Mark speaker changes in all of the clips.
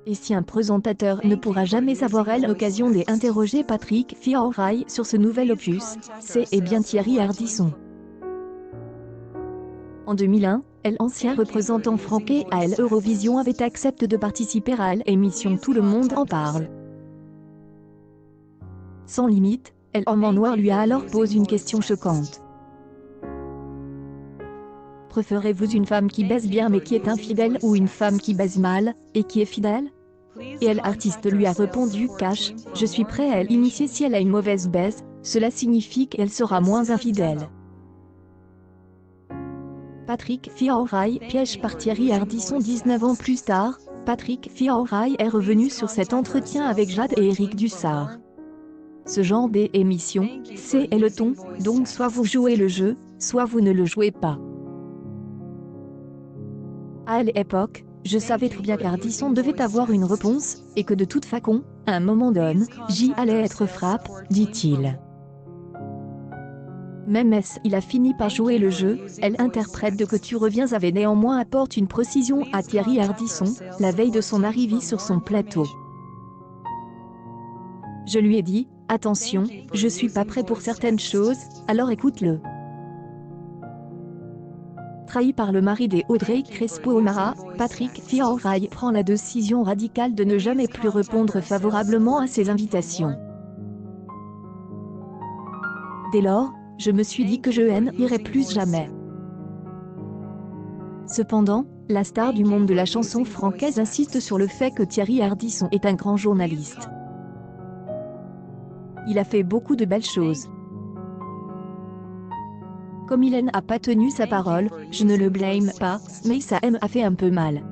Speaker 1: Et si un présentateur ne pourra jamais avoir l'occasion d'interroger Patrick Fiori sur ce nouvel opus, c'est bien Thierry Ardisson. En 2001, l'ancien représentant franqué à l'Eurovision avait accepté de participer à l'émission Tout le monde en parle. Sans limite, l'homme en noir lui a alors posé une question choquante. Préférez-vous une femme qui baise bien mais qui est infidèle ou une femme qui baise mal et qui est fidèle? Et l'artiste lui a répondu cash, je suis prêt à l'initier si elle a une mauvaise baise, cela signifie qu'elle sera moins infidèle. Patrick Fiori piège par Thierry Ardisson 19 ans plus tard, Patrick Fiori est revenu sur cet entretien avec Jade et Eric Dussart. Ce genre d'émission, c'est le ton, donc soit vous jouez le jeu, soit vous ne le jouez pas. À l'époque, je savais très bien qu'Ardisson devait avoir une réponse, et que de toute façon, à un moment donné, j'y allais être frappe, dit-il. Même il a fini par jouer le jeu, l'interprète de Que tu reviens avait néanmoins apporté une précision à Thierry Ardisson, la veille de son arrivée sur son plateau. Je lui ai dit, attention, je suis pas prêt pour certaines choses, alors écoute-le. Trahi par le mari d'Audrey Crespo-O'Mara, Patrick Fiori prend la décision radicale de ne jamais plus répondre favorablement à ses invitations. Dès lors, je me suis dit que je n'irai plus jamais. Cependant, la star du monde de la chanson francaise insiste sur le fait que Thierry Ardisson est un grand journaliste. Il a fait beaucoup de belles choses. Comme il n'a pas tenu sa parole, je ne le blâme pas, mais ça m'a fait un peu mal.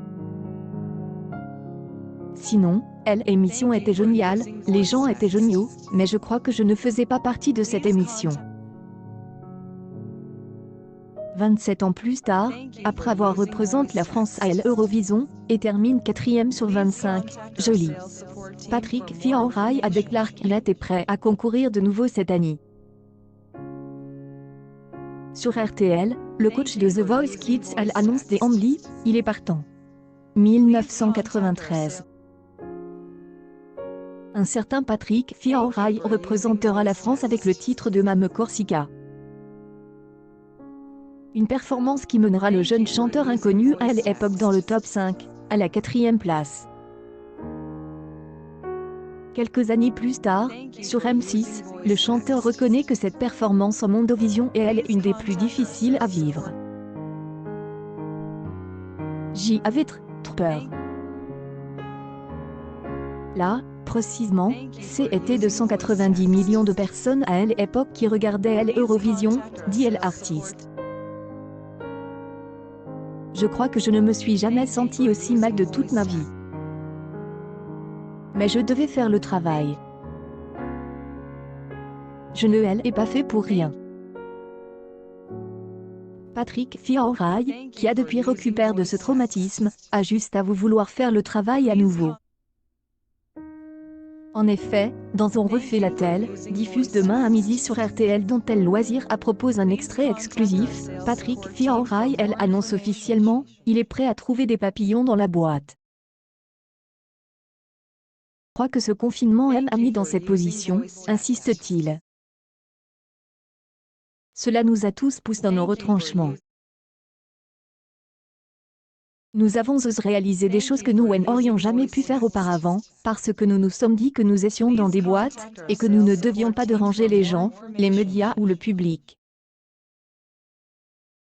Speaker 1: Sinon, l'émission était géniale, les gens étaient géniaux, mais je crois que je ne faisais pas partie de cette émission. 27 ans plus tard, après avoir représenté la France à l'Eurovision, et termine 4e sur 25, joli. Patrick Fiori a déclaré qu'il était prêt à concourir de nouveau cette année. Sur RTL, le coach de The Voice Kids annonce des Ambly, il est partant. 1993. Un certain Patrick Fiori représentera la France avec le titre de Mame Corsica. Une performance qui mènera le jeune chanteur inconnu à l'époque dans le top 5, à la 4e place. Quelques années plus tard, sur M6, le chanteur reconnaît que cette performance en Mondovision est une des plus difficiles à vivre. J'y avais très peur. Là, précisément, c'était 290 millions de personnes à l'époque qui regardaient l'Eurovision, dit l'artiste. Je crois que je ne me suis jamais senti aussi mal de toute ma vie. Mais je devais faire le travail. Je ne l'ai pas fait pour rien. Patrick Fiori, qui a depuis récupéré de ce traumatisme, a juste à vouloir faire le travail à nouveau. En effet, dans On refait la telle, diffuse demain à midi sur RTL dont Elle Loisir a propose un extrait exclusif, Patrick Fiori annonce officiellement, il est prêt à trouver des papillons dans la boîte. Je crois que ce confinement m'a mis dans cette position, insiste-t-il. Cela nous a tous poussés dans nos retranchements. Nous avons osé réaliser des choses que nous n'aurions jamais pu faire auparavant, parce que nous nous sommes dit que nous étions dans des boîtes, et que nous ne devions pas déranger les gens, les médias ou le public.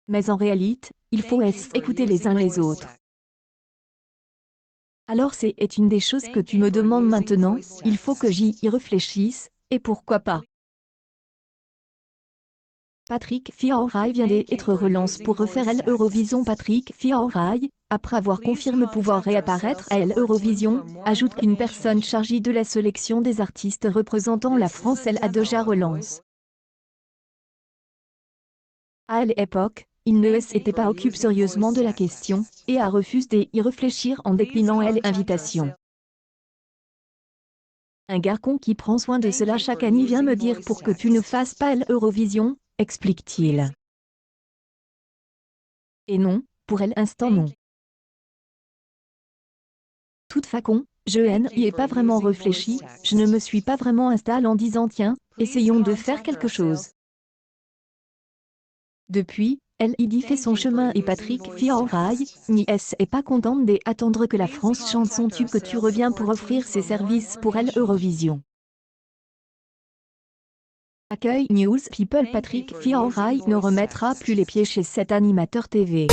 Speaker 1: Mais en réalité, il faut écouter les uns les autres. Alors c'est une des choses que tu me demandes maintenant, il faut que j'y réfléchisse, et pourquoi pas. Patrick Fiori vient d'être relance pour refaire l'Eurovision. Patrick Fiori, après avoir confirmé pouvoir réapparaître à l'Eurovision, ajoute qu'une personne chargée de la sélection des artistes représentant la France a déjà relance. À l'époque, il ne s'était pas occupé sérieusement de la question, et a refusé d'y réfléchir en déclinant l'invitation. Un garçon qui prend soin de cela chaque année vient me dire pour que tu ne fasses pas l'Eurovision, explique-t-il. Et non, pour l'instant non. Toute façon, Je n'y ai pas vraiment réfléchi, je ne me suis pas vraiment installé en disant tiens, essayons de faire quelque chose. Depuis, Lady fait son chemin et Patrick Fiaorai n'y est pas contente d'attendre que la France chante son tube que tu reviens pour offrir ses services pour Eurovision. Accueil News People Patrick Fiaorai ne remettra plus les pieds chez cet animateur TV.